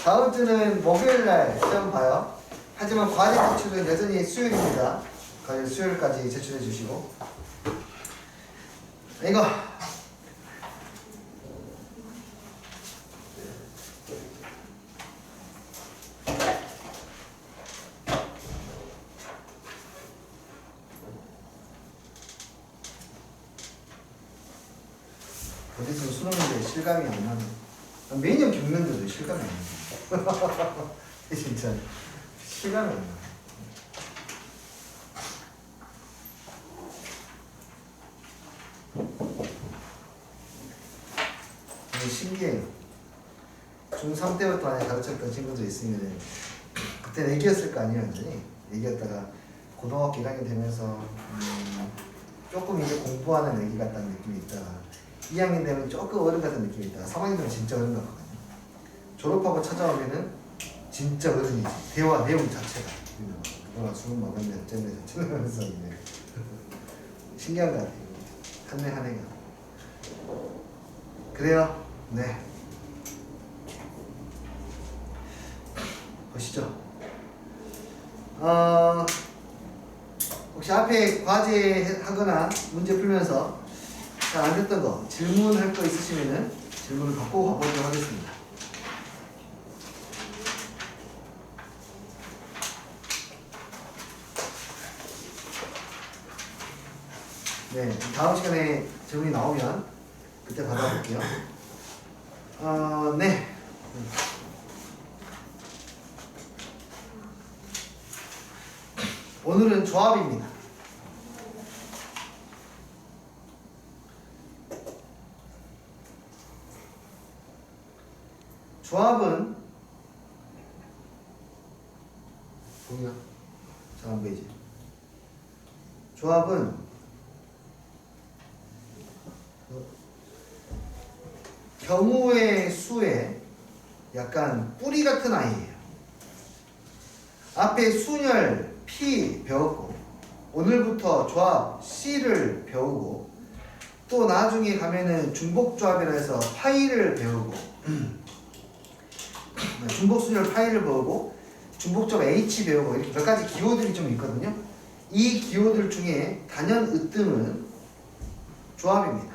다음 주는 목요일날 시험 봐요. 하지만 과제 제출은 여전히 수요일입니다. 과제 수요일까지 제출해 주시고. 이거 어디서 수능인데 실감이 안 나네. 매년 겪는데도 실감이 안 나네. 진짜 실감이 안 나. 신기해요. 중3 때부터 많이 가르쳤던 친구들 있으면 그때 애기였을 거 아니에요. 완전히 애기였다가 고등학교 1학년 되면서 조금 이제 공부하는 애기 같다는 느낌이 있다가 2학년 되면 조금 어른 같은 느낌이 있다가 3학년 되면 진짜 어른 같거든요. 졸업하고 찾아오면은 진짜 어른이지. 대화 내용 자체가 너가 술을 먹었네 어쨌네 저쨌네 하면서 신기한 것 같아요. 한 해 한 해가 그래요. 네. 보시죠. 혹시 앞에 과제 하거나 문제 풀면서 잘 안 됐던 거 질문할 거 있으시면은 질문을 받고 가보도록 하겠습니다. 네, 다음 시간에 질문이 나오면 그때 받아볼게요. 네. 오늘은 조합입니다. 조합은 보이나? 잘 안 보이지? 조합은 경우의 수의 약간 뿌리 같은 아이예요. 앞에 순열 P 배웠고 오늘부터 조합 C를 배우고 또 나중에 가면은 중복조합이라 해서 파이를 배우고 중복순열 파이를 배우고 중복조합 H 배우고 이렇게 몇 가지 기호들이 좀 있거든요. 이 기호들 중에 단연 으뜸은 조합입니다.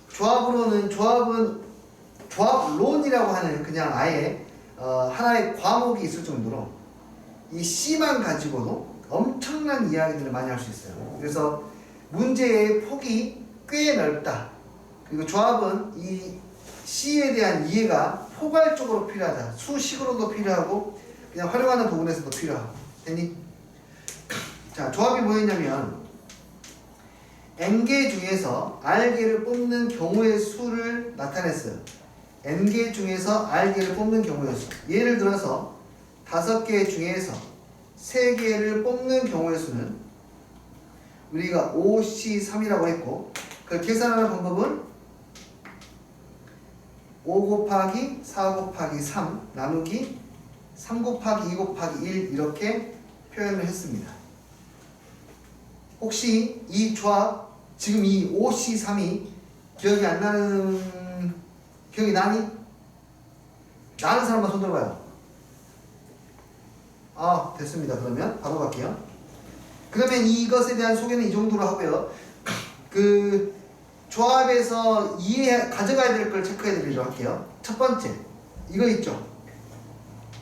조합은 조합론이라고 하는 그냥 아예 하나의 과목이 있을 정도로 이 C만 가지고도 엄청난 이야기들을 많이 할 수 있어요. 그래서 문제의 폭이 꽤 넓다. 그리고 조합은 이 C에 대한 이해가 포괄적으로 필요하다. 수식으로도 필요하고 그냥 활용하는 부분에서도 필요하고. 됐니? 자, 조합이 뭐였냐면 N개 중에서 R개를 뽑는 경우의 수를 나타냈어요. N개 중에서 R개를 뽑는 경우의 수. 예를 들어서 5개 중에서 3개를 뽑는 경우의 수는 우리가 5C3이라고 했고 그걸 계산하는 방법은 5 곱하기 4 곱하기 3 나누기 3 곱하기 2 곱하기 1 이렇게 표현을 했습니다. 혹시 이 조합 지금 이 5C3이 기억이 안 나는 기억이 나니? 나는 사람만 손 들어봐요. 됐습니다. 그러면 바로 갈게요. 그러면 이것에 대한 소개는 이 정도로 하고요. 그 조합에서 가져가야 될 걸 체크해 드리도록 할게요. 첫 번째 이거 있죠.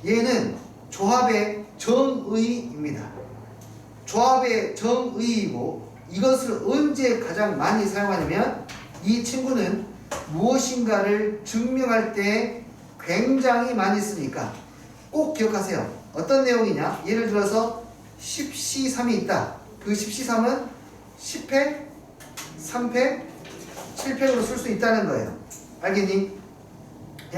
얘는 조합의 정의입니다. 조합의 정의이고 이것을 언제 가장 많이 사용하냐면 이 친구는 무엇인가를 증명할 때 굉장히 많이 쓰니까 꼭 기억하세요. 어떤 내용이냐? 예를 들어서 10C3이 있다. 그 10C3은 10팩, 3팩, 7팩으로 쓸 수 있다는 거예요. 알겠니?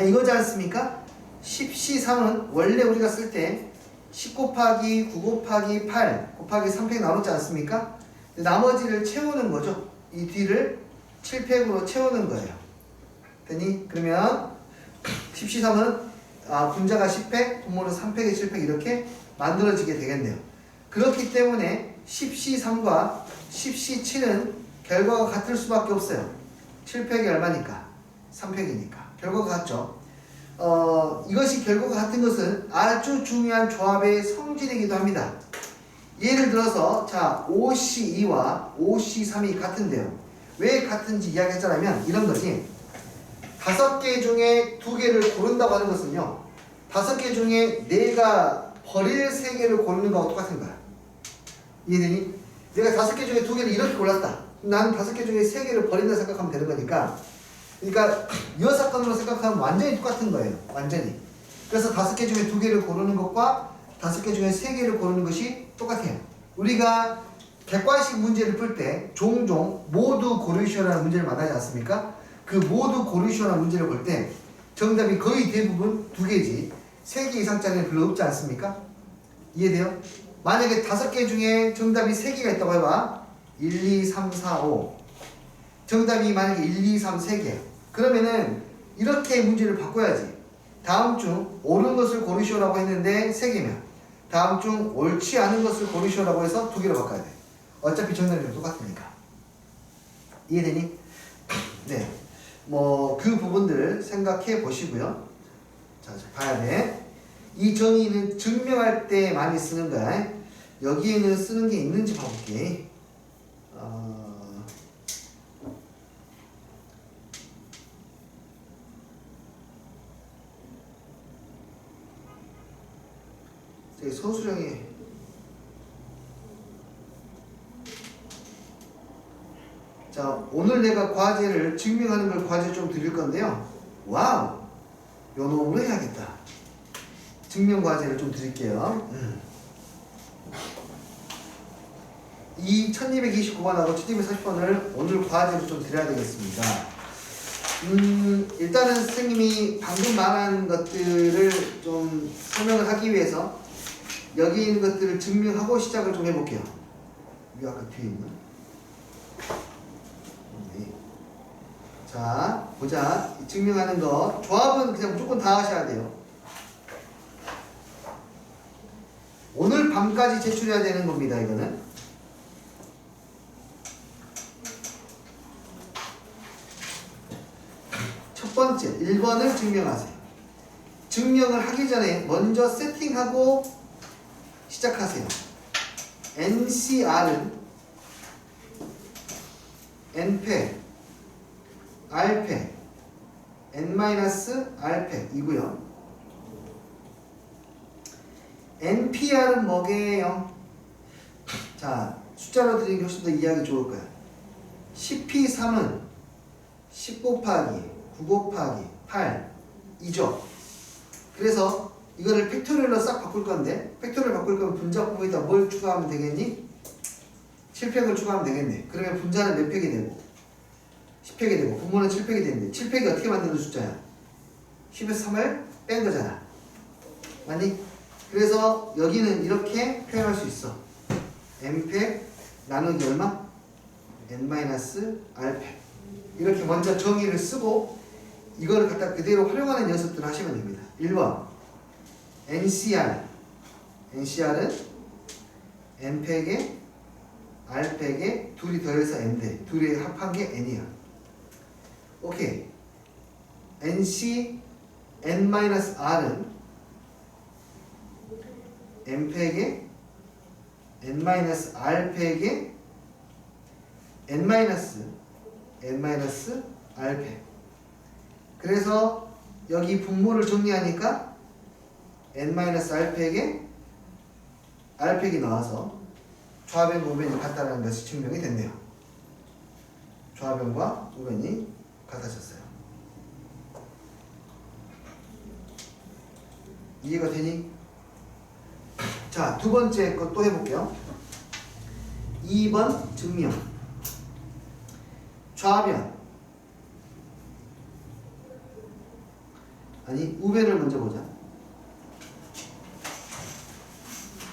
이거지 않습니까? 10C3은 원래 우리가 쓸 때 10 곱하기 9 곱하기 8 곱하기 3팩 나오지 않습니까? 나머지를 채우는 거죠. 이 뒤를 7팩으로 채우는 거예요. 됐니? 그러면 10C3은 분자가 10팩, 분모는 3팩에 7팩 이렇게 만들어지게 되겠네요. 그렇기 때문에 10C3과 10C7은 결과가 같을 수밖에 없어요. 7팩이 얼마니까? 3팩이니까. 결과가 같죠. 이것이 결과가 같은 것은 아주 중요한 조합의 성질이기도 합니다. 예를 들어서 자 OC2와 OC3이 같은데요. 왜 같은지 이야기했잖아요. 이런 거지. 5개 중에 2개를 고른다고 하는 것은요. 5개 중에 내가 버릴 3개를 고르는 거하고 똑같은 거야. 이해되니? 내가 5개 중에 2개를 이렇게 골랐다. 나는 5개 중에 3개를 버린다 생각하면 되는 거니까. 그러니까 이 사건으로 생각하면 완전히 똑같은 거예요. 완전히. 그래서 5개 중에 2개를 고르는 것과 5개 중에 3개를 고르는 것이 똑같아요. 우리가 객관식 문제를 풀 때 종종 모두 고르시오라는 문제를 만나지 않습니까? 그 모두 고르시오라는 문제를 볼 때 정답이 거의 대부분 2개지 3개 이상짜리는 별로 없지 않습니까? 이해돼요? 만약에 5개 중에 정답이 3개가 있다고 해봐. 1, 2, 3, 4, 5 정답이 만약에 1, 2, 3, 3개야. 그러면은 이렇게 문제를 바꿔야지. 다음 중 옳은 것을 고르시오라고 했는데 3개면 다음 중 옳지 않은 것을 고르시오라고 해서 2개로 바꿔야 돼. 어차피 정답이 똑같으니까. 이해되니? 네. 뭐 그 부분들 생각해 보시고요. 자, 봐야 돼. 이 정의는 증명할 때 많이 쓰는 거야. 여기에는 쓰는 게 있는지 봐볼게. 서술형이 자 오늘 내가 과제를 증명하는 걸 과제 좀 드릴 건데요. 와우 요 놈으로 해야겠다. 증명 과제를 좀 드릴게요. 이 1229번하고 1240번을 오늘 과제로 좀 드려야 되겠습니다. 일단은 선생님이 방금 말한 것들을 좀 설명을 하기 위해서 여기 있는 것들을 증명하고 시작을 좀 해볼게요. 이 아까 뒤에 있나? 네. 자, 보자. 증명하는 거. 조합은 그냥 무조건 다 하셔야 돼요. 오늘 밤까지 제출해야 되는 겁니다, 이거는. 첫 번째, 1번을 증명하세요. 증명을 하기 전에 먼저 세팅하고 시작하세요. NCR은 N패, R패, N-R패 이고요. NPR은 뭐게요? 자, 숫자로 드리는 게 훨씬 더 이해하기 좋을 거야. 10P3은 10 곱하기 9 곱하기 8이죠. 그래서 이거를 팩토리얼로 싹 바꿀 건데 팩토리얼 바꿀 거면 분자 부분에다 뭘 추가하면 되겠니? 7팩을 추가하면 되겠네. 그러면 분자는 몇 팩이 되고 10팩이 되고 분모는 7팩이 되는데 7팩이 어떻게 만드는 숫자야? 10에서 3을 뺀 거잖아. 맞니? 그래서 여기는 이렇게 표현할 수 있어. N팩 나누기 얼마? N-R팩 이렇게 먼저 정의를 쓰고 이거를 갖다 그대로 활용하는 연습들을 하시면 됩니다. 1번 NCR은 N팩에 R팩에 둘이 더해서 N대 둘이 합한 게 N이야. 오케이. NC N-R은 N팩에 N-R팩에 N-R팩 그래서 여기 분모를 정리하니까 N-R팩에 R팩이 나와서 좌변과 우변이 같다는 것이 증명이 됐네요. 좌변과 우변이 같아졌어요. 이해가 되니? 자, 두 번째 것 또 해볼게요. 2번 증명. 좌변 아니 우변을 먼저 보자.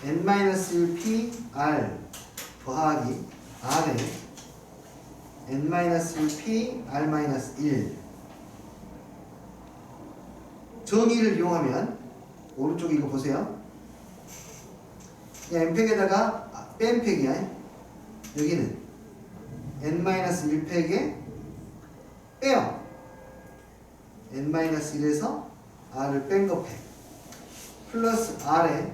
N-1P R 더하기 R에 N-1P R-1 정의를 이용하면 오른쪽에 이거 보세요. N팩에다가 뺀팩이야. 여기는 N-1팩에 빼요. N-1에서 r을 뺀 거 팩 플러스 r에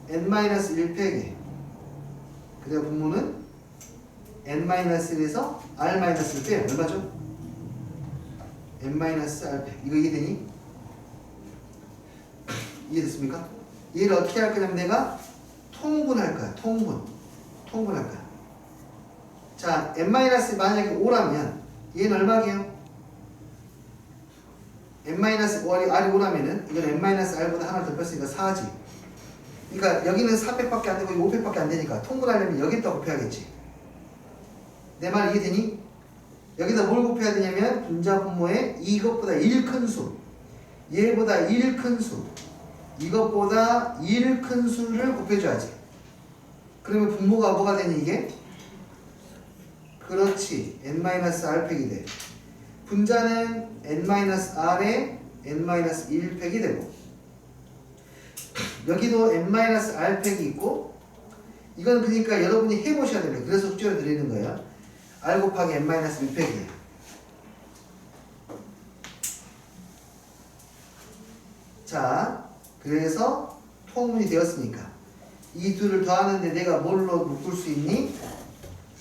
n-1 팩에 그다음 분모는 n-1에서 r-를 빼요. 얼마죠? n-r 팩. 이거 이해되니? 이해됐습니까? 얘를 어떻게 할 거냐면 내가 통분할 거야. 통분할 거야. 자, n- 만약에 5라면 얘는 얼마게요? n-r이 5라면은 이건 n-r보다 하나 더 뺐으니까 4지. 그러니까 여기는 4팩밖에 안 되고 5팩밖에 안 되니까 통분하려면 여기다 곱해야겠지. 내 말 이해되니? 여기다 뭘 곱해야 되냐면 분자 분모에 이것보다 1 큰 수, 얘보다 1 큰 수, 이것보다 1 큰 수를 곱해줘야지. 그러면 분모가 뭐가 되니 이게? 그렇지. n-r팩이 돼. 분자는 n-r에 n-1팩이 되고 여기도 n-r팩이 있고 이건 그러니까 여러분이 해보셔야 됩니다. 그래서 숙제를 드리는 거예요. r 곱하기 n-1팩이에요. 자, 그래서 통분이 되었으니까 이 둘을 더하는데 내가 뭘로 묶을 수 있니?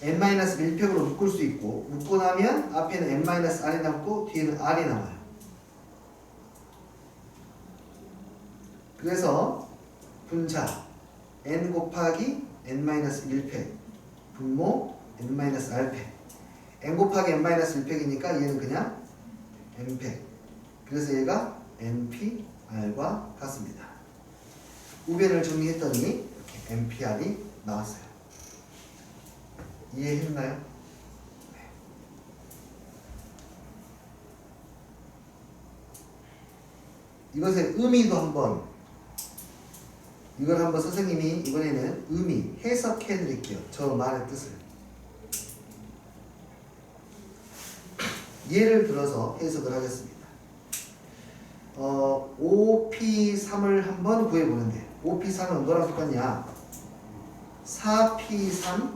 n-1팩으로 묶을 수 있고 묶고 나면 앞에는 n-r이 남고 뒤에는 r이 남아요. 그래서 분자 n 곱하기 n-1팩 분모 n-r팩 n 곱하기 n-1팩이니까 얘는 그냥 n팩. 그래서 얘가 npr과 같습니다. 우변을 정리했더니 이렇게 npr이 나왔어요. 이해했나요? 네. 이것의 의미도 한번 이걸 한번 선생님이 이번에는 의미 해석해 드릴게요. 저 말의 뜻을. 예를 들어서 해석을 하겠습니다. 5p3을 한번 구해보는데 5p3은 뭐랑 똑같냐? 4p3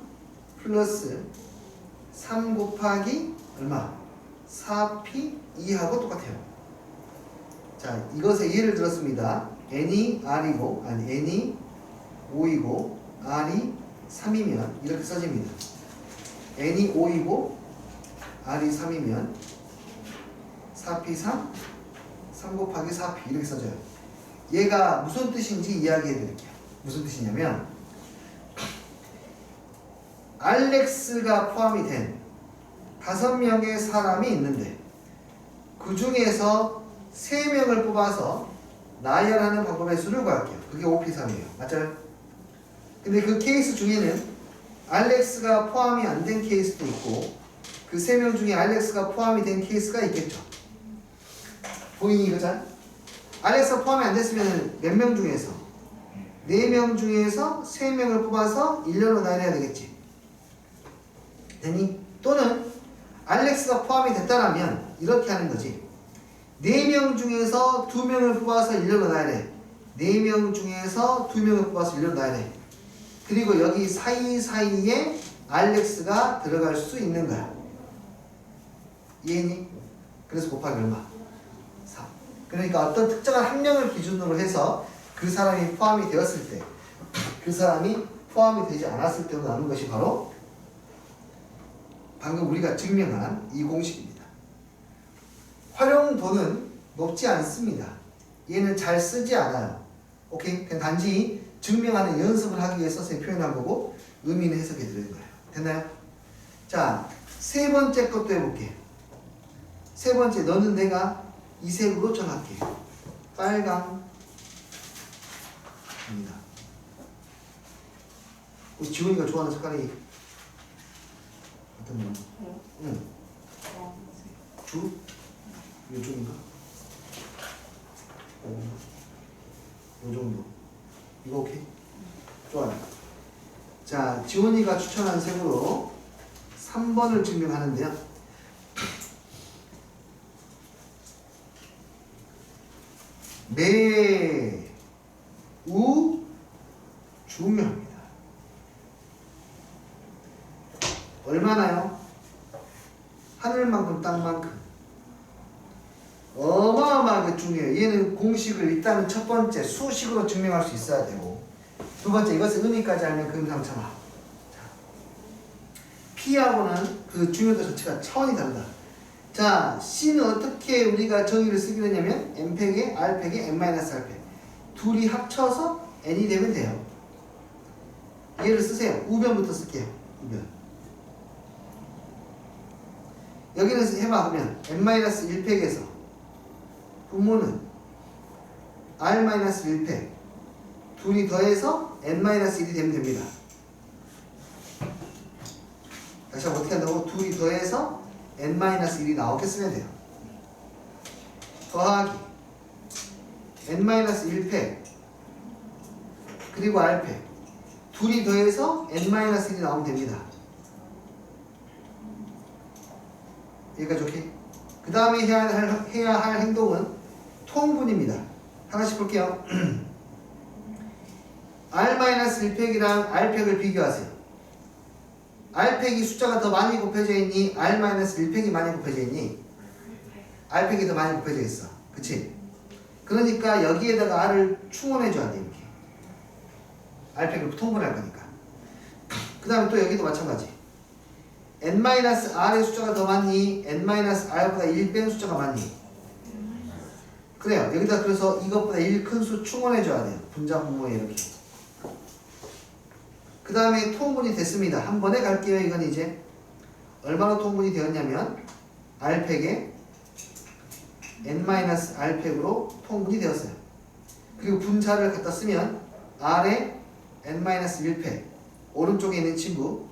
플러스 3 곱하기 얼마? 4p2하고 똑같아요. 자, 이것의 예를 들었습니다. n이 r이고 n이 5이고 r이 3이면 이렇게 써집니다. n이 5이고 r이 3이면 4p3 3 곱하기 4p 이렇게 써져요. 얘가 무슨 뜻인지 이야기해 드릴게요. 무슨 뜻이냐면 알렉스가 포함이 된 5명의 사람이 있는데 그 중에서 3명을 뽑아서 나열하는 방법의 수를 구할게요. 그게 5p3이에요. 맞아요? 근데 그 케이스 중에는 알렉스가 포함이 안 된 케이스도 있고 그 3명 중에 알렉스가 포함이 된 케이스가 있겠죠. 보이니 그죠? 알렉스가 포함이 안 됐으면 몇 명 중에서 4명 중에서 3명을 뽑아서 1년으로 나열해야 되겠지. 되니? 또는 알렉스가 포함이 됐다라면 이렇게 하는 거지. 4명 중에서 2명을 뽑아서 1년으로 나열해. 4명 중에서 2명을 뽑아서 1년으로 나열해. 그리고 여기 사이사이에 알렉스가 들어갈 수 있는 거야. 이해니? 그래서 곱하기 얼마? 4. 그러니까 어떤 특정한 한 명을 기준으로 해서 그 사람이 포함이 되었을 때, 그 사람이 포함이 되지 않았을 때로 나눈 것이 바로 방금 우리가 증명한 이 공식입니다. 활용도는 높지 않습니다. 얘는 잘 쓰지 않아요. 오케이? 그냥 단지 증명하는 연습을 하기 위해서 표현한 거고 의미는 해석해 드리는 거예요. 됐나요? 자, 세 번째 것도 해볼게. 세 번째, 너는 내가 이 색으로 정할게. 빨강입니다. 우리 지훈이가 좋아하는 색깔이 어떤 거? 응. 주? 이쪽인가? 요 정도. 이거 오케이? 좋아요. 자, 지훈이가 추천한 색으로 3번을 증명하는데요. 매우 중요합니다. 얼마나요? 하늘만큼 땅만큼 어마어마하게 중요해요. 공식을 일단은 첫 번째 수식으로 증명할 수 있어야 되고, 두 번째 이것의 의미까지 알면 금상첨화. P하고는 그 중요도 자체가 차원이 다르다. 자, C는 어떻게 우리가 정의를 쓰기로 했냐면 N팩에 R팩에 N-R팩 둘이 합쳐서 N이 되면 돼요. 얘를 쓰세요. 우변부터 쓸게요. 우변. 여기는 해봐. 그러면 N-1팩에서 분모는 R-1팩 둘이 더해서 N-1이 되면 됩니다. 다시 한번 어떻게 한다고? 둘이 더해서 N-1이 나오게 쓰면 돼요. 더하기 N-1팩 그리고 R팩 둘이 더해서 N-1이 나오면 됩니다. 여기까지 오케이? 그 다음에 해야 할 행동은 통분입니다. 하나씩 볼게요. R-1팩이랑 R팩을 비교하세요. R팩이 숫자가 더 많이 곱해져 있니? R-1팩이 많이 곱해져 있니? R팩이 더 많이 곱해져 있어. 그치? 그러니까 여기에다가 R을 충원해줘야 돼. 이렇게 R팩을 통분할 거니까. 그 다음에 또 여기도 마찬가지. N-R의 숫자가 더 많니? N-R보다 1 뺀 숫자가 많니? 그래요. 여기다 그래서 이것보다 1 큰 수 충원해줘야 돼요. 분자 분모에 이렇게. 그 다음에 통분이 됐습니다. 한 번에 갈게요. 이건 이제 얼마나 통분이 되었냐면 R팩에 N-R팩으로 통분이 되었어요. 그리고 분자를 갖다 쓰면 R에 N-1팩 오른쪽에 있는 친구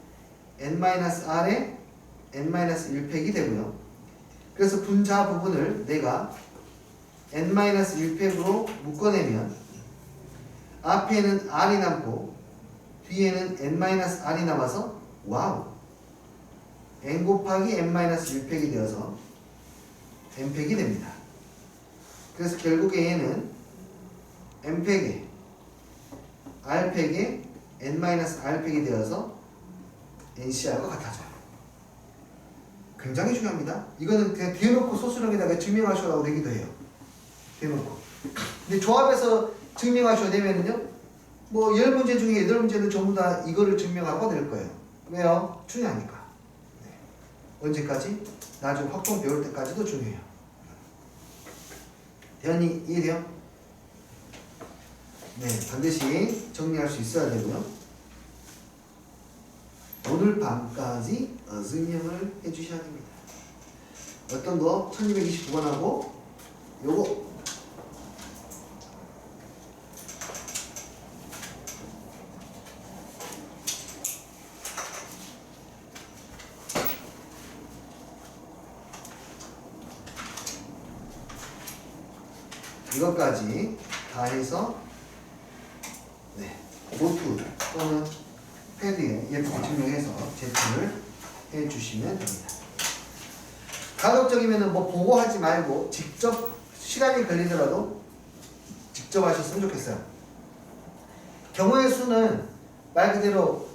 N-R에 N-1팩이 되고요. 그래서 분자 부분을 내가 N-1팩으로 묶어내면 앞에는 R이 남고 뒤에는 N-R이 남아서 와우! N 곱하기 N-1팩이 되어서 N팩이 됩니다. 그래서 결국에 얘는 N팩에 R팩에 N-R팩이 되어서 NCR과 같아져요. 굉장히 중요합니다. 이거는 그냥 대놓고 소수령에다가 증명하셔라고 되기도 해요. 대놓고. 근데 조합해서 증명하셔야 되면은요, 뭐 10문제 중에 8문제는 전부 다 이거를 증명하고 낼 거예요. 왜요? 중요하니까. 네. 언제까지? 나중에 확정 배울 때까지도 중요해요. 대현이 이해돼요? 네, 반드시 정리할 수 있어야 되고요. 오늘 밤까지 증명을 해주셔야 됩니다. 어떤 거 1229번하고 요거 이것까지 다 해서 네, 노트 또는 패드에 예쁘게 증명해서 제출을 해주시면 됩니다. 가급적이면 뭐 보고 하지 말고 직접 시간이 걸리더라도 직접 하셨으면 좋겠어요. 경우의 수는 말 그대로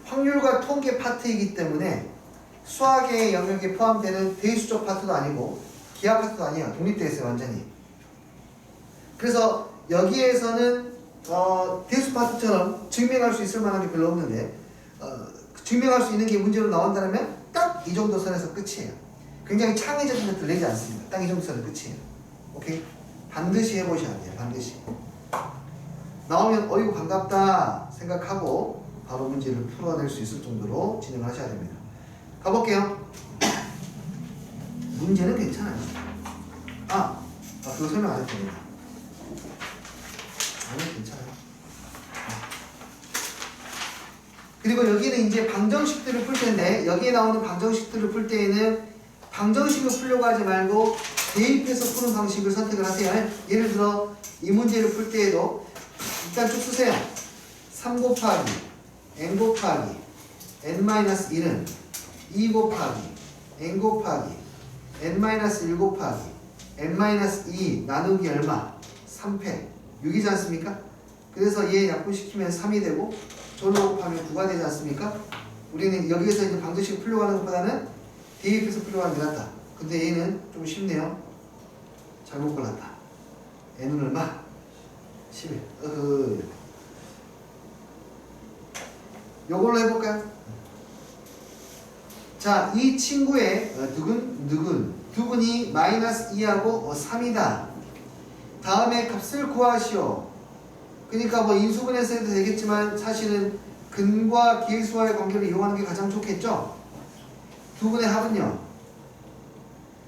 확률과 통계 파트이기 때문에 수학의 영역에 포함되는 대수적 파트도 아니고 기하 파트도 아니에요. 독립되어 있어요. 완전히. 그래서 여기에서는 대수 파트처럼 증명할 수 있을 만한 게 별로 없는데 증명할 수 있는 게 문제로 나온다면 딱 이 정도 선에서 끝이에요. 굉장히 창의적인 것들 내지 않습니다. 딱 이 정도 선에서 끝이에요. 오케이? 반드시 해보셔야 돼요. 반드시. 나오면 어이구 반갑다 생각하고 바로 문제를 풀어낼 수 있을 정도로 진행을 하셔야 됩니다. 가볼게요. 문제는 괜찮아요. 그거 설명 안 해도 됩니다. 아니, 괜찮아요. 그리고 여기는 이제 방정식들을 풀 텐데, 여기에 나오는 방정식들을 풀 때에는 방정식을 풀려고 하지 말고 대입해서 푸는 방식을 선택을 하세요. 예를 들어 이 문제를 풀 때에도 일단 쭉 쓰세요. 3 곱하기 n 곱하기 n-1은 2 곱하기 n 곱하기 n-1 곱하기 n-2 나누기 얼마? 3패 6이지 않습니까? 그래서 얘 약분시키면 3이 되고 저로 곱하면 9가 되지 않습니까? 우리는 여기에서 이제 방정식 풀려고 하는 것보다는 대입해서 풀려고 하는 게 낫다. 근데 얘는 좀 쉽네요. 잘못 골랐다. n은 얼마? 11. 요걸로 해볼까요? 자, 이 친구의 두근이 마이너스 2하고 3이다. 다음에 값을 구하시오. 그러니까 뭐 인수분해서 해도 되겠지만 사실은 근과 계수와의 관계를 이용하는 게 가장 좋겠죠? 두근의 합은요.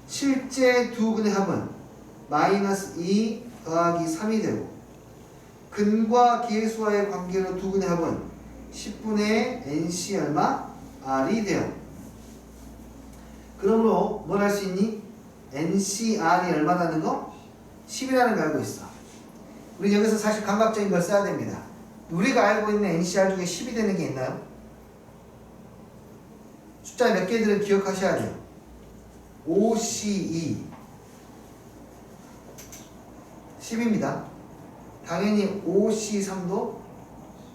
실제 두근의 합은 마이너스 2 더하기 3이 되고 근과 계수와의 관계로 두근의 합은 10분의 nc 얼마? r이 돼요. 그러므로 뭘 할 수 있니? ncr이 얼마라는 거? 10이라는 걸 알고 있어. 우리 여기서 사실 감각적인 걸 써야 됩니다. 우리가 알고 있는 ncr 중에 10이 되는 게 있나요? 숫자 몇 개들은 기억하셔야 돼요. OCE 10입니다. 당연히 OC3도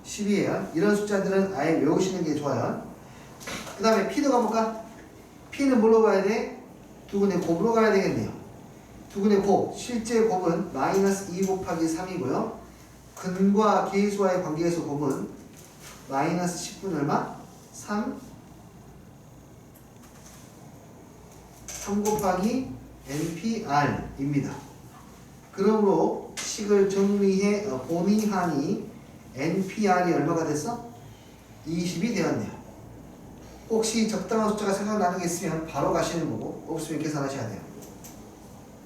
10이에요. 이런 숫자들은 아예 외우시는 게 좋아요. 그 다음에 P도 가볼까? P는 뭘로 가야 돼? 두근의 곱으로 가야 되겠네요. 두근의 곱, 실제 곱은 마이너스 2 곱하기 3이고요. 근과 계수와의 관계에서 곱은 마이너스 10분 얼마? 3 곱하기 NPR입니다. 그러므로 식을 정리해 보니 하니 NPR이 얼마가 됐어? 20이 되었네요. 혹시 적당한 숫자가 생각나는 게 있으면 바로 가시는 거고 없으면 계산하셔야 돼요.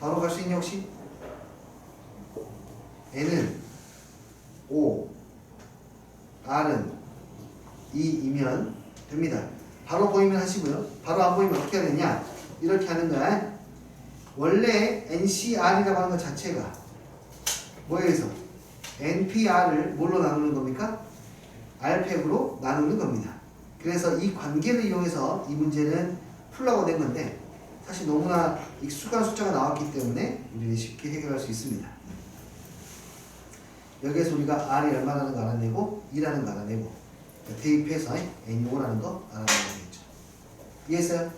바로 갈 수 있니 혹시? N은 5, R은 2이면 됩니다. 바로 보이면 하시고요. 바로 안 보이면 어떻게 해야 되냐? 이렇게 하는 거야. 원래 NCR이라고 하는 것 자체가 뭐에서? NPR을 뭘로 나누는 겁니까? R팩으로 나누는 겁니다. 그래서 이 관계를 이용해서 이 문제는 풀라고 낸 건데 사실 너무나 익숙한 숫자가 나왔기 때문에 우리는 쉽게 해결할 수 있습니다. 여기에서 우리가 R이 얼마라는 거 알아내고 2라는 거 알아내고 대입해서 N 5라는 거 알아내면 되겠죠. 이해했어요?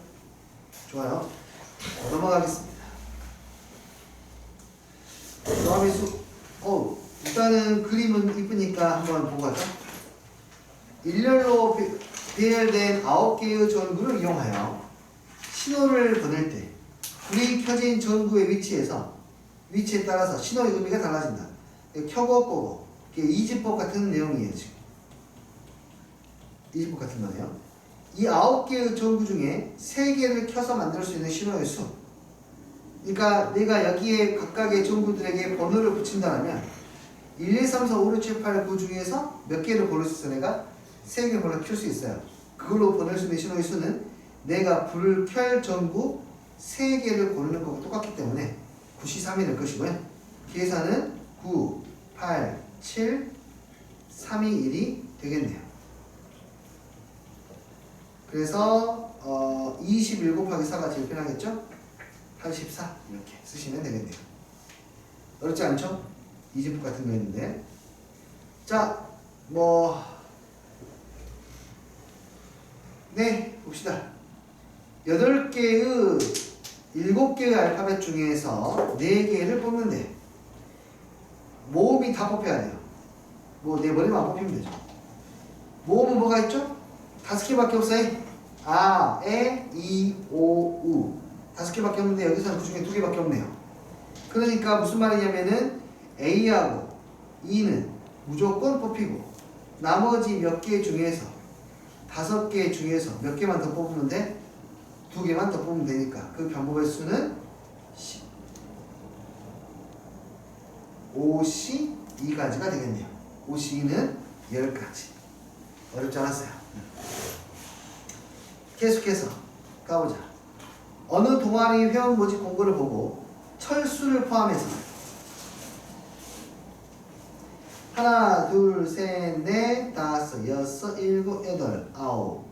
좋아요. 넘어가겠습니다. 다음에 일단은 그림은 이쁘니까 한번 보고 가죠. 일렬로 배열된 9개의 전구를 이용하여 신호를 보낼 때 불이 켜진 전구의 위치에 따라서 신호의 의미가 달라진다. 켜고 끄고 이게 이지법 같은 내용이에요. 지금 이지법 같은 거네요. 이 9개의 전구 중에 3개를 켜서 만들 수 있는 신호의 수. 그러니까 내가 여기에 각각의 전구들에게 번호를 붙인다면 1, 2, 3, 4, 5, 6, 7, 8, 9 중에서 몇 개를 고를 수 있어? 내가 3개 번호를 켤 수 있어요. 그걸로 보낼 수 있는 신호의 수는 내가 불을 켤 전구 3개를 고르는 것과 똑같기 때문에 9C3이 될 것이고요. 계산은 9, 8, 7, 3, 2, 1이 되겠네요. 그래서 21 곱하기 4가 제일 편하겠죠? 84 이렇게 쓰시면 되겠네요. 어렵지 않죠? 이집트 같은 거였는데. 자, 봅시다. 7개의 알파벳 중에서 4개를 뽑는데 모음이 다 뽑혀야 돼요. 내 머리만 뽑히면 되죠. 모음은 뭐가 있죠? 5개밖에 없어요. 아, 에, 이, 오, 우 5개밖에 없는데 여기서는 그 중에 2개밖에 없네요. 그러니까 무슨 말이냐면은 A하고 E는 무조건 뽑히고 나머지 몇 개 중에서 5개 중에서 몇 개만 더 뽑으면 돼? 2개만 더 뽑으면 되니까 그 방법의 수는 10. 5C2가지가 되겠네요. 5C2는 10가지. 어렵지 않았어요. 계속해서 가보자. 어느 동아리 회원 모집 공고를 보고 철수를 포함해서 하나, 둘, 셋, 넷, 다섯, 여섯, 일곱, 여덟, 아홉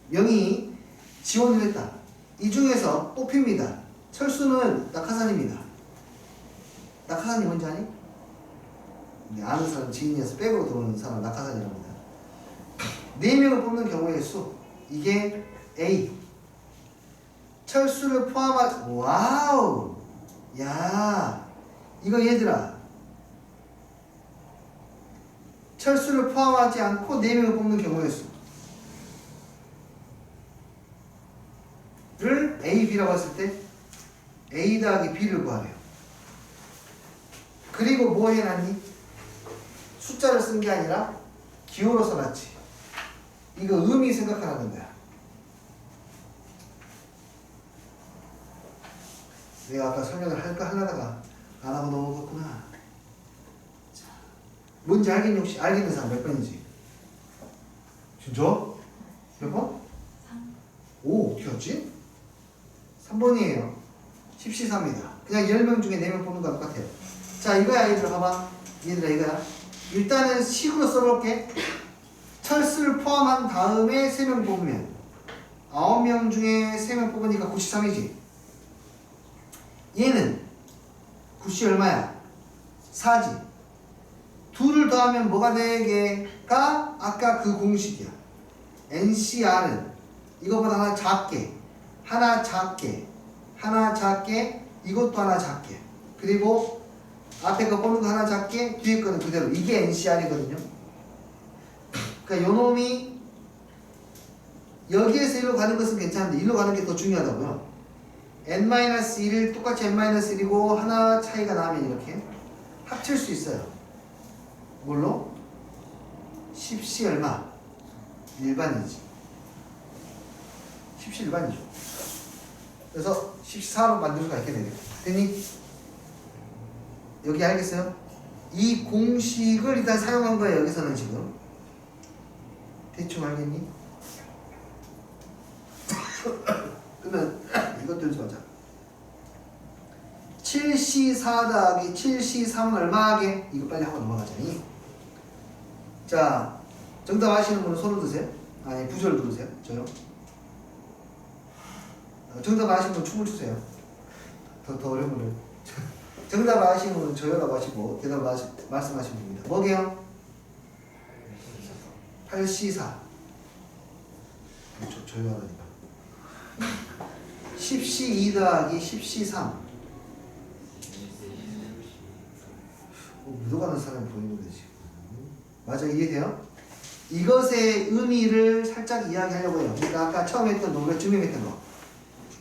명이 지원을 했다. 이 중에서 뽑힙니다. 철수는 낙하산입니다. 낙하산이 뭔지 아니? 아는 사람, 지인이어서 백으로 들어오는 사람 낙하산이라고 합니다. 4명을 뽑는 경우의 수, 이게 A. 철수를 포함한, 와우! 야, 이거 얘들아 철수를 포함하지 않고 4명을 뽑는 경우의 수를 A, B라고 했을 때 A 더하기 B를 구하래요. 그리고 뭐 해놨니? 숫자를 쓴 게 아니라 기호로 써놨지. 이거 의미 생각하라는 거야. 내가 아까 설명을 하려다가 안 하고 넘어갔구나. 자, 뭔지 알겠니 혹시? 알겠는 사람 몇 번이지? 진짜? 몇 번? 3. 오, 어떻게 알았지? 3번이에요. 10C3이다. 그냥 10명 중에 4명 뽑는 거랑 똑같아요. 자, 이거야 얘들아 봐봐. 얘들아 이거야. 일단은 식으로 써볼게. 철수를 포함한 다음에 3명 뽑으면 9명 중에 3명 뽑으니까 93이지. 얘는 9시 얼마야? 4지. 둘을 더하면 뭐가 되게가 아까 그 공식이야. NCR은 이거보다 하나 작게 이것도 하나 작게 그리고 앞에 거 뽑는 거 하나 작게 뒤에 거는 그대로. 이게 NCR이거든요. 그러니까 요놈이 여기에서 일로 가는 것은 괜찮은데 일로 가는 게 더 중요하다고요. n-1 똑같이 n-1이고 하나 차이가 나면 이렇게 합칠 수 있어요. 뭘로? 10C 얼마? 일반이지. 10C 일반이죠. 그래서 14로 만들 수가 있게 되네요. 됐니? 여기 알겠어요? 이 공식을 일단 사용한 거예요. 여기서는 지금 대충 알겠니? 그러면 이것들 좀 하자. 7C4 더하기 7C3은 얼마 하게? 이거 빨리 하고 넘어가자니. 자, 정답 아시는 분은 손을 드세요. 아니, 부조를 부르세요. 저요. 정답 아시는 분은 춤을 추세요. 더 어려운 거를. 정답 아시는 분은 저요라고 하시고 대답 말씀하시면 됩니다. 뭐게요? 8C4. 저요 하라니까. 10C2 더하기 10C3. 묻어가는 사람이 보이는데 지금. 맞아, 이해돼요? 이것의 의미를 살짝 이야기하려고 해요. 그러니까 아까 처음에 했던 거, 우리가 증명했던 거.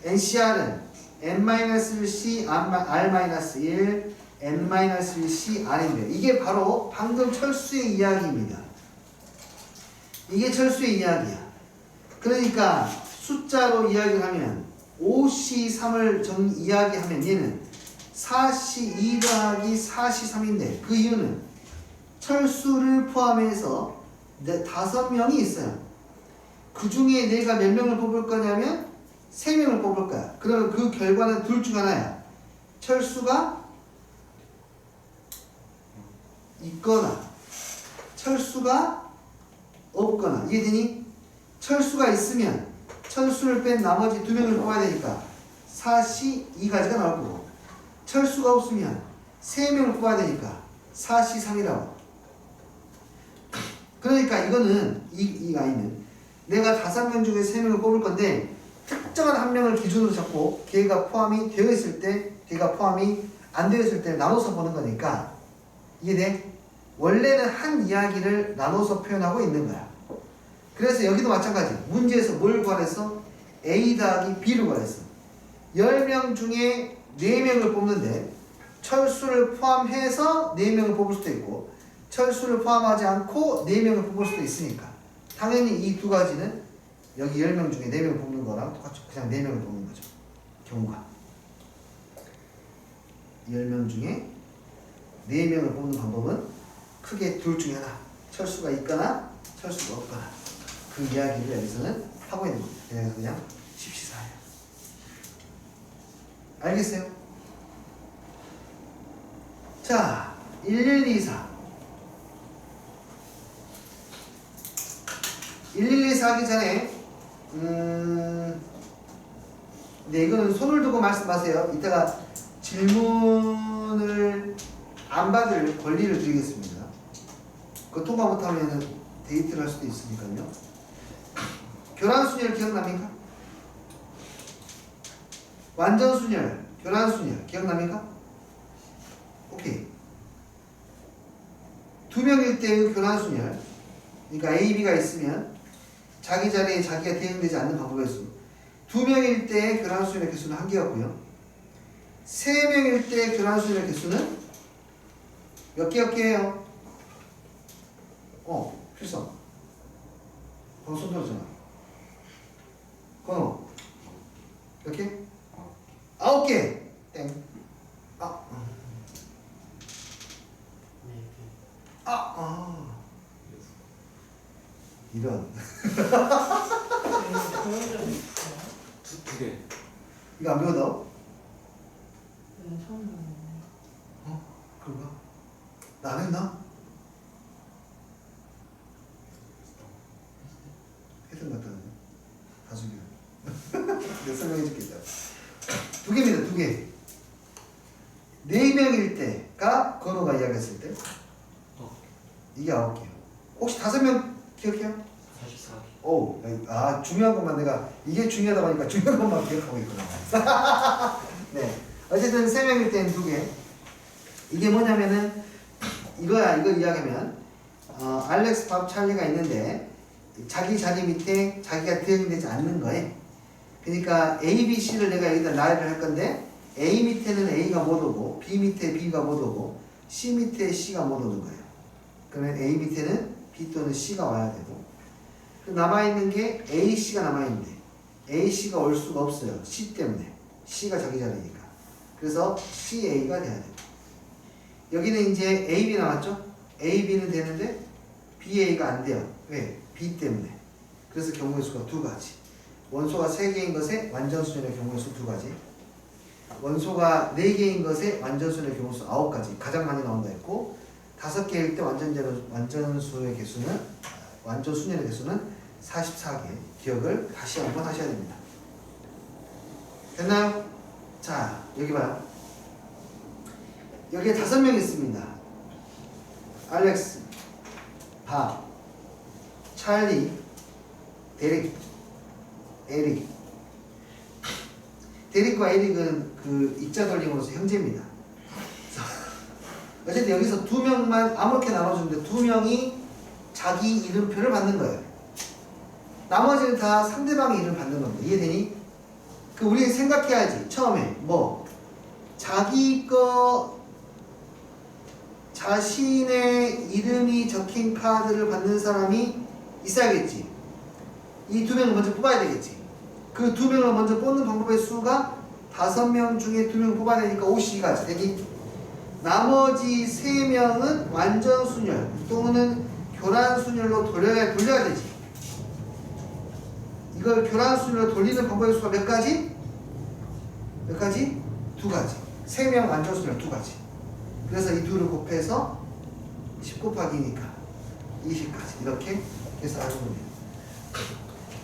NCR은 n-1C r-1 n-1C r인데 이게 바로 방금 철수의 이야기입니다. 이게 철수의 이야기야. 그러니까 숫자로 이야기를 하면 5C3을 이야기하면 얘는 4C2 더하기 4C3인데 그 이유는 철수를 포함해서 5명이 있어요. 그 중에 내가 몇 명을 뽑을 거냐면 3명을 뽑을 거야. 그러면 그 결과는 둘 중 하나야. 철수가 있거나 철수가 없거나. 이해되니? 철수가 있으면 철수를 뺀 나머지 2명을 뽑아야 되니까 4C2가지가 나올 거고, 철수가 없으면 3명을 뽑아야 되니까 4C3이라고. 그러니까 이거는 이 아이는 내가 5명 중에 3명을 뽑을 건데 특정한 한 명을 기준으로 잡고 걔가 포함이 되어 있을 때, 걔가 포함이 안 되어 있을 때 나눠서 보는 거니까. 이해돼? 원래는 한 이야기를 나눠서 표현하고 있는 거야. 그래서 여기도 마찬가지. 문제에서 뭘 구하랬어? A 더하기 B를 구하랬어. 10명 중에 4명을 뽑는데 철수를 포함해서 4명을 뽑을 수도 있고 철수를 포함하지 않고 4명을 뽑을 수도 있으니까 당연히 이 두 가지는 여기 10명 중에 4명을 뽑는 거랑 똑같죠. 그냥 4명을 뽑는 거죠. 경우가 10명 중에 4명을 뽑는 방법은 크게 둘 중에 하나, 철수가 있거나 철수가 없거나. 그 이야기를 여기서는 하고 있는 겁니다. 그래서 그냥 10C4예요. 알겠어요? 자, 1124. 1124 하기 전에 네, 이거는 손을 두고 말씀하세요. 이따가 질문을 안 받을 권리를 드리겠습니다. 그거 통과 못하면 데이트를 할 수도 있으니까요. 교란순열 기억납니까? 완전순열, 교란순열 기억납니까? 2명일 때의 교란순열, 그러니까 A, B가 있으면 자기 자리에 자기가 대응되지 않는 방법의 수. 2명일 때의 교란순열의 개수는 1개였고요. 3명일 때의 교란순열의 개수는 몇 개예요? 필성. 번호 손 들었잖아. 번호 몇 개? 9개. 땡. 이런. 두 개. 이거 안 배웠나? 네, 처음 봤는데. 그런가? 나 안 했나? 했던 것 같다는데. 나중에. 내가 설명해줄게. 2개입니다. 2개. 4명일 때가 건호가 이야기했을 때. 이게 9개요. 혹시 5명 기억해요? 44개. 오, 중요한 것만 내가 이게 중요하다 보니까 중요한 것만 기억하고 있구나. 네, 어쨌든 3명일 때는 2개. 이게 뭐냐면은 이거야. 이거 이야기하면 알렉스, 밥, 찰리가 있는데 자기 자리 밑에 자기가 대응되지 않는 거에. 그러니까 A, B, C를 내가 여기다 나열을 할 건데 A 밑에는 A가 못 오고 B 밑에 B가 못 오고 C 밑에 C가 못 오는 거예요. 그러면 A 밑에는 B 또는 C가 와야 되고 남아있는 게 A, C가 남아있는데 A, C가 올 수가 없어요. C 때문에. C가 자기 자리니까. 그래서 C, A가 돼야 돼요. 여기는 이제 A, B 남았죠? A, B는 되는데 B, A가 안 돼요. 왜? B 때문에. 그래서 경우의 수가 2가지. 원소가 3개인 것에 완전수열의 경우의 수 2가지. 원소가 4개인 것에 완전수열의 경우의 수 9가지. 가장 많이 나온다 했고 5개일 때 완전수의 개수는 완전수열의 개수는 44개. 기억을 다시 한번 하셔야 됩니다. 됐나요? 자, 여기 봐요. 여기에 5명 있습니다. 알렉스, 밥, 찰리, 데릭, 에릭. 데릭과 에릭은 그 입자 돌림으로서 형제입니다. 어쨌든 여기서 2명만 아무렇게 나눠주는데 2명이 자기 이름표를 받는 거예요. 나머지는 다 상대방의 이름을 받는 겁니다. 이해되니? 우리 생각해야지. 처음에 자기 거 자신의 이름이 적힌 카드를 받는 사람이 있어야겠지. 이 2명을 먼저 뽑아야 되겠지. 그 2명을 먼저 뽑는 방법의 수가 5명 중에 2명을 뽑아야 되니까 52가지 되기. 나머지 3명은 완전순열 또는 교란순열로 돌려야 되지. 이걸 교란순열로 돌리는 방법의 수가 몇 가지? 몇 가지? 2가지. 3명 완전순열 2가지. 그래서 이 2를 곱해서 10 곱하기니까 20까지 이렇게 계산하는 겁니다.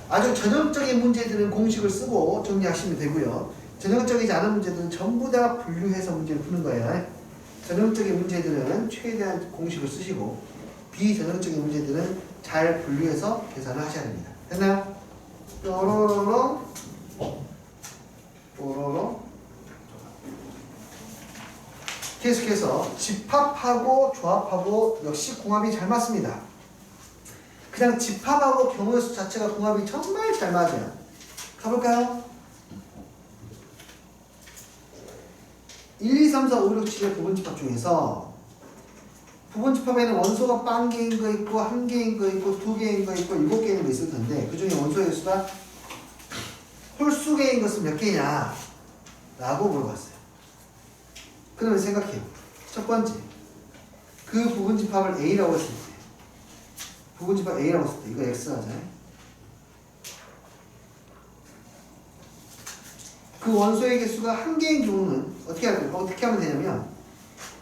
아주 전형적인 문제들은 공식을 쓰고 정리하시면 되고요. 전형적이지 않은 문제들은 전부 다 분류해서 문제를 푸는 거예요. 전형적인 문제들은 최대한 공식을 쓰시고 비전형적인 문제들은 잘 분류해서 계산을 하셔야 됩니다. 됐나요? 뽀로로로 뽀로로. 계속해서 집합하고 조합하고 역시 궁합이 잘 맞습니다. 그냥 집합하고 경우의 수 자체가 궁합이 정말 잘 맞아요. 가볼까요? 1, 2, 3, 4, 5, 6, 7의 부분집합 중에서 부분집합에는 원소가 0개인 거 있고 1개인 거 있고 2개인 거 있고 7개인 거 있을 텐데 그 중에 원소의 수가 홀수개인 것은 몇 개냐? 라고 물어봤어요. 그러면 생각해요. 첫 번째, 그 부분집합을 A라고 했을 때 부분집합 A라고 했을 때 이거 X 하잖아요. 그 원소의 개수가 1개인 경우는 어떻게 하면 되냐면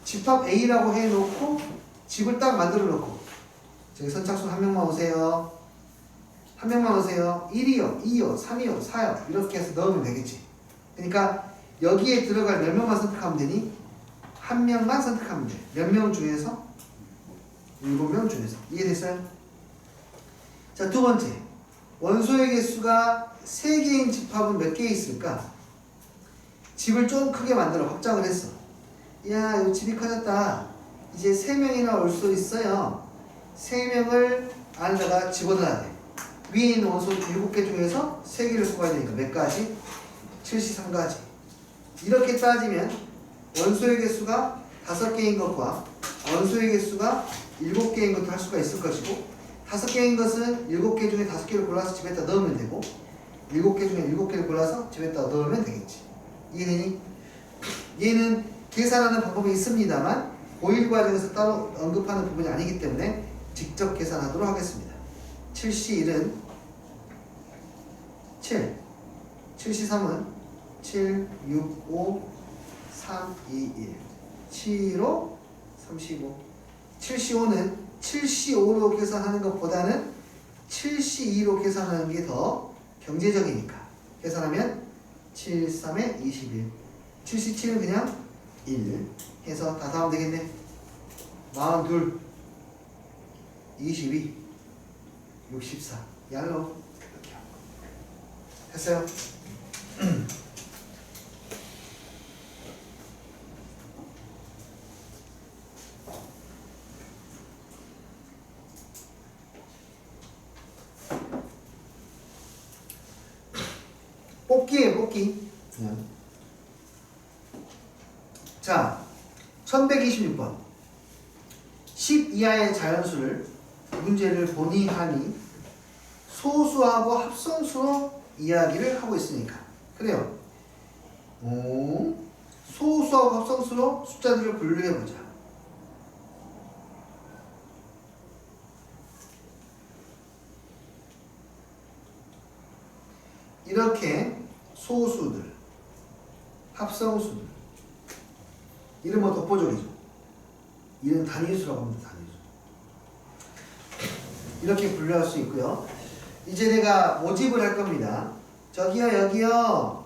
집합 A라고 해놓고 집을 딱 만들어 놓고 저기 선착순 1명만 오세요. 1명만 오세요. 1이요, 2요, 3이요, 4요 이렇게 해서 넣으면 되겠지. 그러니까 여기에 들어갈 몇 명만 선택하면 되니? 1명만 선택하면 돼. 몇 명 중에서? 7명 중에서. 이해됐어요? 자, 두 번째. 원소의 개수가 3개인 집합은 몇 개 있을까? 집을 좀 크게 만들어 확장을 했어. 야, 이 집이 커졌다. 이제 3명이나 올 수 있어요. 3명을 안에다가 집어넣어야 돼. 위에 있는 원소 7개 중에서 3개를 뽑아야 되니까 몇 가지? 73가지. 이렇게 따지면 원소의 개수가 5개인 것과 원소의 개수가 7개인 것도 할 수가 있을 것이고 5개인 것은 7개 중에 5개를 골라서 집에다 넣으면 되고 7개 중에 7개를 골라서 집에다 넣으면 되겠지. 이해되니? 얘는 계산하는 방법이 있습니다만 고1 과정에서 따로 언급하는 부분이 아니기 때문에 직접 계산하도록 하겠습니다. 7C1은 7, 7C3은 7, 6, 5, 3, 2, 1 7로 35 7C5는 7C5로 계산하는 것보다는 7C2로 계산하는 게 더 경제적이니까 계산하면 7, 3에 21 7C7은 그냥 1 해서 다 더하면 되겠네. 42 22 64 얄로 이렇게 됐어요? 뽑기예요, 뽑기. 자, 1126번. 10 이하의 자연수를 문제를 보니 하니 소수하고 합성수로 이야기를 하고 있으니까. 그래요. 소수하고 합성수로 숫자들을 분류해보자. 이렇게 소수들, 합성수들, 이런 뭐 독보적이죠. 이런 단위수라고 합니다. 단위수. 이렇게 분류할 수 있고요. 이제 내가 모집을 할 겁니다. 저기요, 여기요.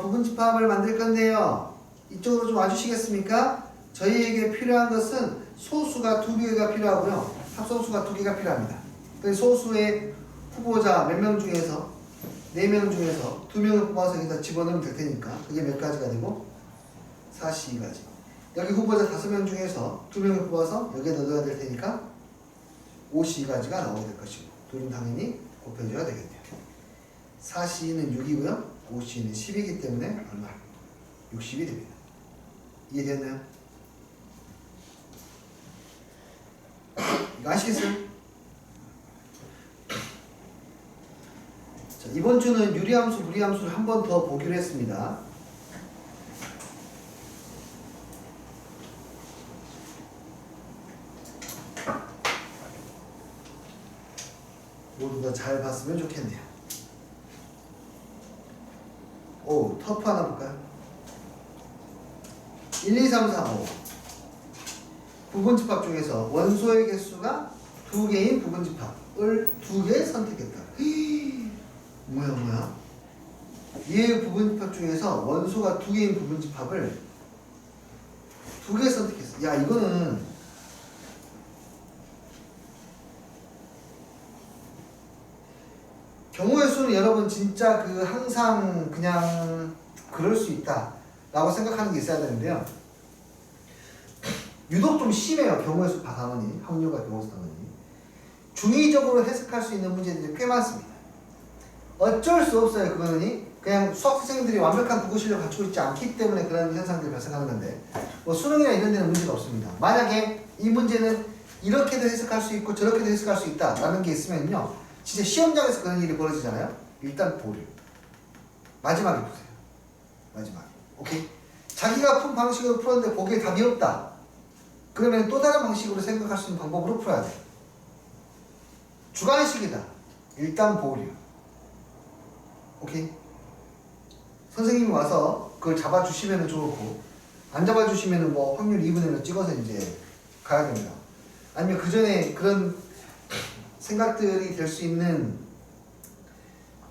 부분집합을 만들 건데요. 이쪽으로 좀 와주시겠습니까? 저희에게 필요한 것은 소수가 2개가 필요하고요. 합성수가 2개가 필요합니다. 그래서 소수의 후보자 몇 명 중에서 4명 중에서 2명을 뽑아서 여기다 집어넣으면 될 테니까 그게 몇 가지가 되고 42가지. 여기 후보자 5명 중에서 2명을 뽑아서 여기에 넣어야 될 테니까 52가지가 나오게 될 것이고 둘은 당연히 곱해줘야 되겠네요. 42는 6이고요. 52는 10이기 때문에 얼마? 60이 됩니다. 이해됐나요? 이거 아시겠어요? 자, 이번 주는 유리함수, 무리함수를 한 번 더 보기로 했습니다. 모두가 잘 봤으면 좋겠네요. 오, 터프 하나 볼까요? 1, 2, 3, 4, 5 부분집합 중에서 원소의 개수가 2개인 부분집합을 2개 선택했다. 뭐야? 얘 부분집합 중에서 원소가 2개인 부분집합을 2개 선택했어. 야, 이거는 경우의 수는 여러분 진짜 그 항상 그냥 그럴 수 있다 라고 생각하는 게 있어야 되는데요. 유독 좀 심해요. 경우의 수 단원이, 확률과 경우의 수 단원이. 중의적으로 해석할 수 있는 문제들이 꽤 많습니다. 어쩔 수 없어요. 그거는 그냥 수학 선생님들이 완벽한 국어 실력을 갖추고 있지 않기 때문에 그런 현상들이 발생하는 건데 뭐 수능이나 이런 데는 문제가 없습니다. 만약에 이 문제는 이렇게도 해석할 수 있고 저렇게도 해석할 수 있다 라는 게 있으면요, 진짜 시험장에서 그런 일이 벌어지잖아요. 일단 보류. 마지막에 보세요. 마지막에. 오케이? 자기가 푼 방식으로 풀었는데 거기에 답이 없다. 그러면 또 다른 방식으로 생각할 수 있는 방법으로 풀어야 돼. 주관식이다. 일단 보류. 오케이? 선생님이 와서 그걸 잡아주시면 좋고, 안 잡아주시면 뭐 확률 2분의 1로 찍어서 이제 가야 됩니다. 아니면 그 전에 그런 생각들이 될 수 있는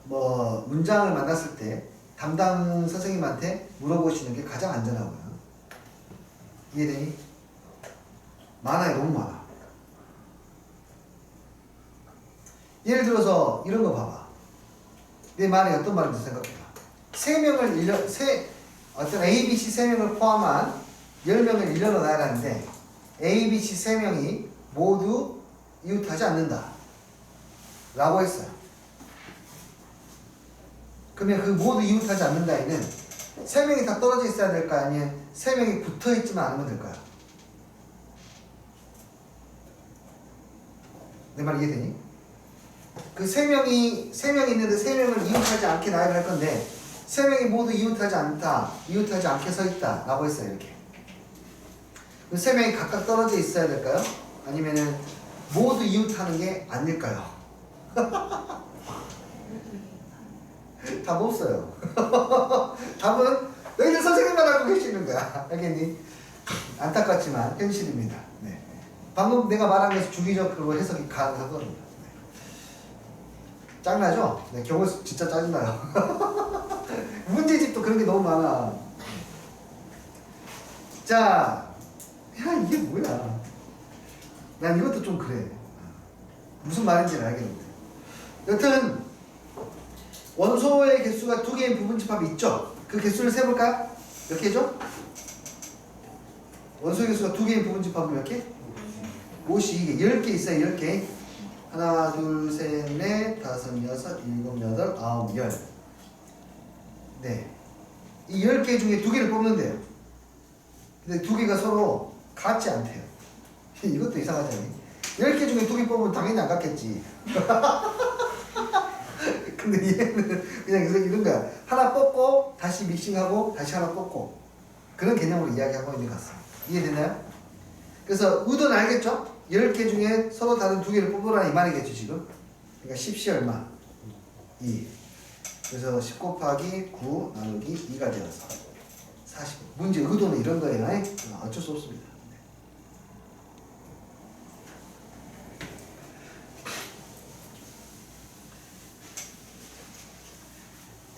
뭐 문장을 만났을 때 담당 선생님한테 물어보시는 게 가장 안전하고요. 이해되니? 많아요. 너무 많아. 예를 들어서 이런 거 봐봐. 내 말이 어떤 말인지 생각해봐. 어떤 A, B, C 3명을 포함한 10명을 일렬로 나열하는데 A, B, C 세 명이 모두 이웃하지 않는다 라고 했어요. 그러면 그 모두 이웃하지 않는다에는 세 명이 다 떨어져 있어야 될까요? 아니면 세 명이 붙어 있지만 않으면 될까요? 내 말 이해되니? 그 세 명이 있는데 세 명을 이웃하지 않게 나열을 할 건데 세 명이 모두 이웃하지 않다, 이웃하지 않게 서 있다 라고 했어요. 이렇게. 그럼 세 명이 각각 떨어져 있어야 될까요? 아니면은 모두 이웃하는 게 아닐까요? 답 없어요. 답은 너희들 선생님만 알고 계시는 거야. 알겠니? 안타깝지만 현실입니다. 네. 방금 내가 말한 것이 주기적 그거 해석이 가능하거든요. 네. 짱나죠? 네, 경우 진짜 짜증나요. 문제집도 그런 게 너무 많아. 자, 야 이게 뭐야? 난 이것도 좀 그래. 무슨 말인지는 알겠는데. 여튼 원소의 개수가 2개인 부분집합이 있죠? 그 개수를 세볼까? 몇 개죠? 원소의 개수가 2개인 부분집합은 몇 개? 52개. 10개 있어요. 10개. 하나, 둘, 셋, 넷, 다섯, 여섯, 일곱, 여덟, 아홉, 열. 네. 이 10개 중에 2개를 뽑는데요. 근데 2개가 서로 같지 않대요. 이것도 이상하지 않니? 10개 중에 2개 뽑으면 당연히 안 같겠지. 근데 얘는 그냥 이런 거야. 하나 뽑고 다시 믹싱하고 다시 하나 뽑고 그런 개념으로 이야기하고 있는 것 같습니다. 이해되나요? 그래서 의도는 알겠죠? 10개 중에 서로 다른 2개를 뽑으라 이 말이겠죠 지금. 그러니까 10시 얼마? 2. 그래서 10 곱하기 9 나누기 2가 되어서 45. 문제 의도는 이런 거예요. 어쩔 수 없습니다.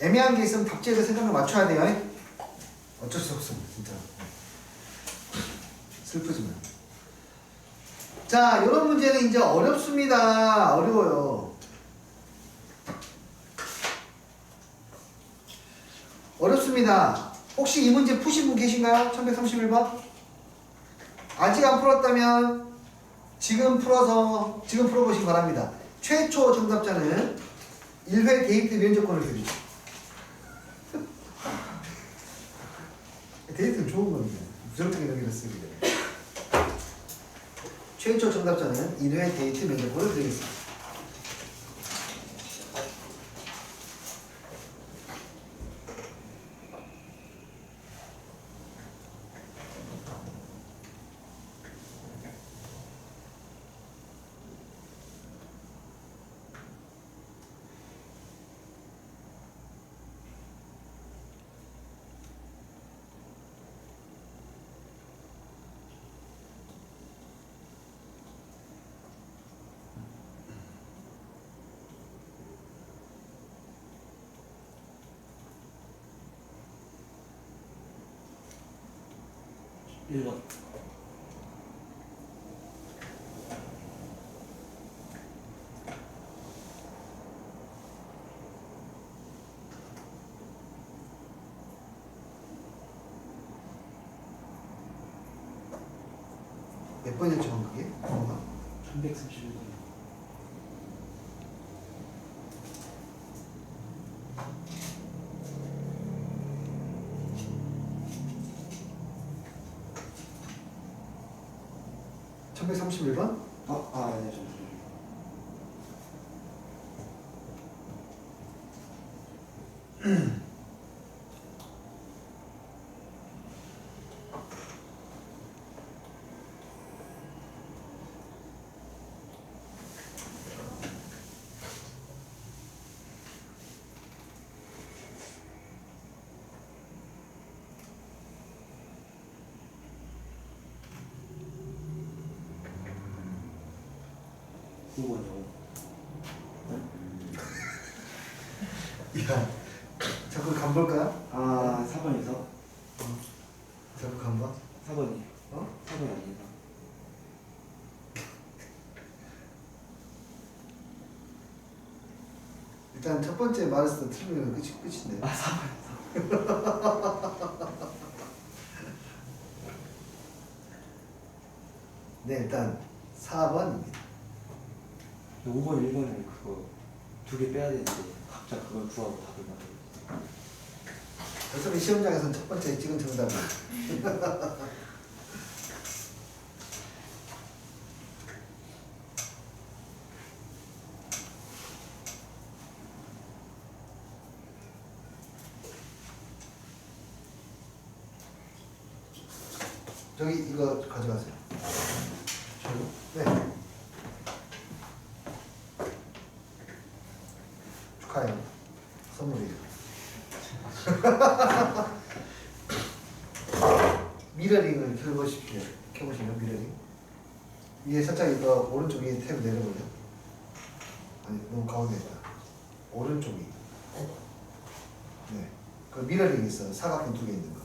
애매한 게 있으면 답지에서 생각을 맞춰야 돼요. 어쩔 수 없습니다. 진짜. 슬프지만. 자, 이런 문제는 이제 어렵습니다. 어려워요. 어렵습니다. 혹시 이 문제 푸신 분 계신가요? 1131번? 아직 안 풀었다면 지금 풀어보시기 바랍니다. 최초 정답자는 1회 데이트 면접권을 드립니다. 데이트는 좋은 건데 부정적인 의미를 쓰기를. 최초 정답자는 1회 데이트 면접권을 드리겠습니다. 일 번. 몇 번이었죠 그게? 331번. 번 1131번? 네, 잠시만요. 야, 자꾸 간 볼까요? 4번이서? 자꾸 간 봐? 4번이. 4번이 아니라. 일단 첫 번째 말했을 때 틀리면 끝인데. 4번. 네, 일단 4번입니다. 5번, 1번을 그거 2개 빼야 되는데 각자 그걸 구하고 답을 말해요. 어차피 시험장에서는 첫 번째 찍은 정답은 저기 이거 가져가세요. 저요? 네. 축하해요. 선물이에요. 미러링을 켜보십시오. 켜보시면 미러링. 위에 살짝 이거 오른쪽 위에 탭 내려보죠. 아니 너무 가운데 있다. 오른쪽 위. 네. 그 미러링 있어요. 사각형 2개 있는 거.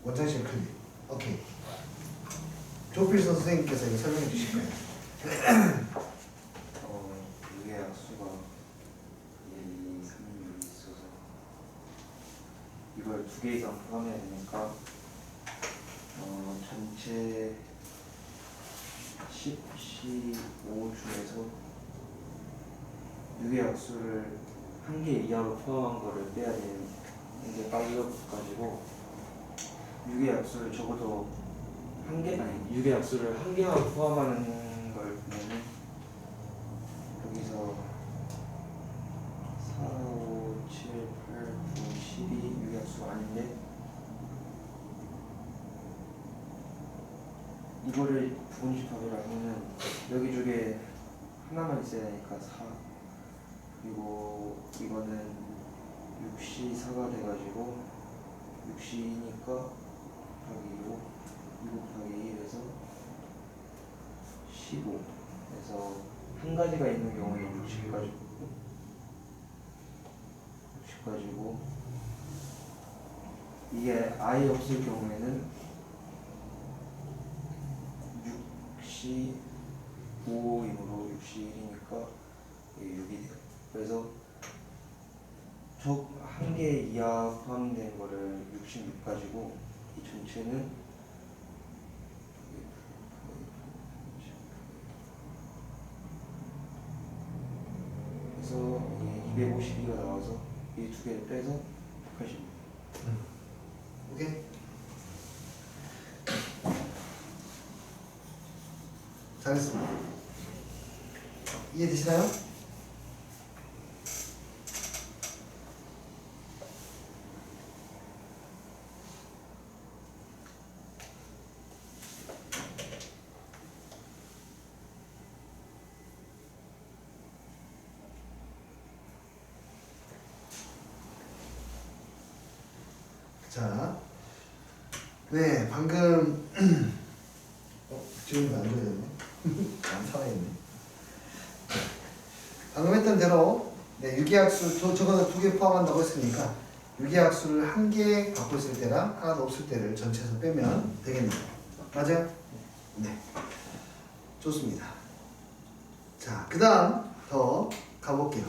원장실 클릭. 오케이. 조필선 선생님께서 이거 설명해 주실 거예요. 이게 약수가 1, 2, 3, 6 있어서 이걸 2개 이상 포함해야 되니까 전체 10, 15 중에서 6의 약수를 1개 이하로 포함한 거를 빼야 되는 게 빠져가지고 6의 약수를 적어도 6의 약수를 1개만 포함하는 걸 보면은 여기서 4, 5, 7, 8, 9, 12 6의 약수가 아닌데 이거를 부분집합을 하면은 여기 쪽에 하나만 있어야 되니까 4 그리고 이거는 6시 4가 돼가지고 6시니까 곱하기 5 곱하기 1에서 15 그래서 한 가지가 있는 경우에는 60 가지고 이게 아예 없을 경우에는 6시 5이므로 6시 1이니까 6이 돼요. 그래서 적 1개 이하 포함된 거를 66 가지고 이 전체는 그래서 252가 나와서 이 2개를 빼서 180. 오케이. 잘했습니다. 이해되시나요? 자, 네, 방금 지금 안 좋아졌네. 안 살아있네. 방금 했던 대로 네, 유기약수 적어도 2개 포함한다고 했으니까 유기약수를 1개 갖고 있을 때랑 하나도 없을 때를 전체에서 빼면 되겠네요. 맞아요? 네, 좋습니다. 자, 그 다음 더 가볼게요.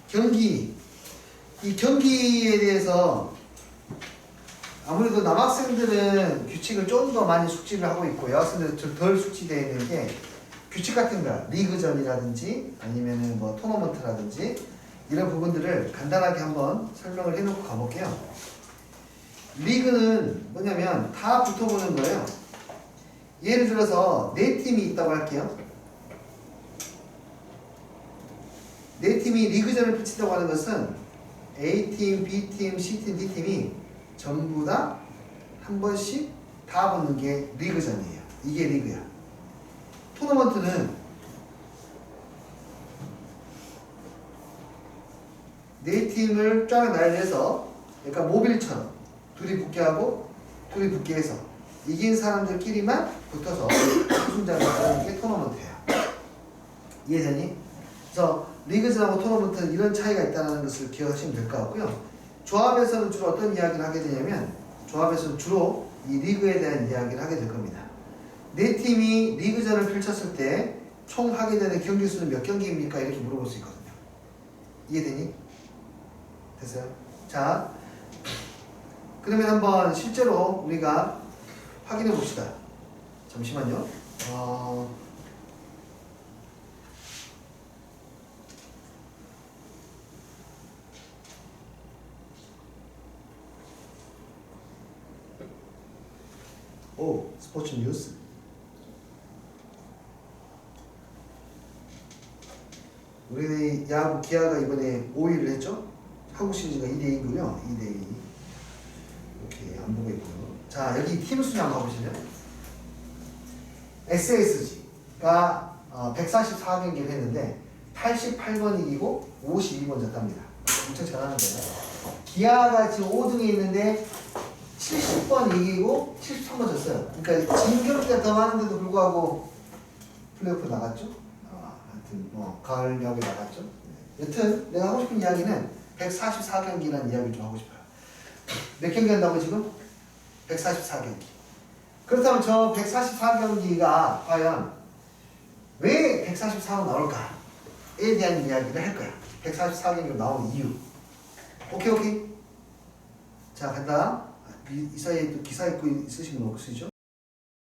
경기. 이 경기에 대해서 아무래도 남학생들은 규칙을 좀 더 많이 숙지를 하고 있고 여학생들은 좀 덜 숙지되어 있는 게 규칙 같은 거 리그전이라든지 아니면은 뭐 토너먼트라든지 이런 부분들을 간단하게 한번 설명을 해놓고 가볼게요. 리그는 뭐냐면 다 붙어보는 거예요. 예를 들어서 4팀이 있다고 할게요. 4팀이 리그전을 붙인다고 하는 것은 A팀, B팀, C팀, D팀이 전부 다 한 번씩 다 붙는 게 리그전이에요. 이게 리그야. 토너먼트는 4팀을 쫙 날려서 약간 모빌처럼 둘이 붙게 하고 둘이 붙게 해서 이긴 사람들끼리만 붙어서 우승자를 가는 게 토너먼트예요. 이해되니? 그래서 리그전하고 토너먼트는 이런 차이가 있다는 것을 기억하시면 될 것 같고요. 조합에서는 주로 어떤 이야기를 하게 되냐면 조합에서는 주로 이 리그에 대한 이야기를 하게 될 겁니다. 4팀이 리그전을 펼쳤을 때 총 하게 되는 경기 수는 몇 경기입니까? 이렇게 물어볼 수 있거든요. 이해되니? 됐어요? 자, 그 그러면 한번 실제로 우리가 확인해 봅시다. 잠시만요. 오, 스포츠 뉴스. 우리 야구 기아가 이번에 5위를 했죠? 한국 시리즈가 2대2고요. 2대2. 이렇게 안 보고 있고요. 자, 여기 팀 순위 한번 가보실래요? SSG가 144경기를 했는데 88번 이기고 52번 졌답니다. 엄청 잘하는데요. 기아가 지금 5등에 있는데 70번 이기고 73번 졌어요. 그러니까 진 경기가 더 많은데도 불구하고 플레이오프 나갔죠. 하여튼 뭐 가을 야구에 나갔죠. 여튼 내가 하고 싶은 이야기는 144경기라는 이야기를 좀 하고 싶어요. 몇 경기 한다고 지금? 144경기. 그렇다면 저 144경기가 과연 왜 144로 나올까에 대한 이야기를 할 거야. 144경기로 나온 이유. 오케이. 자, 간다. 이 사이에 또 기사 읽고 있으시면 없으시죠?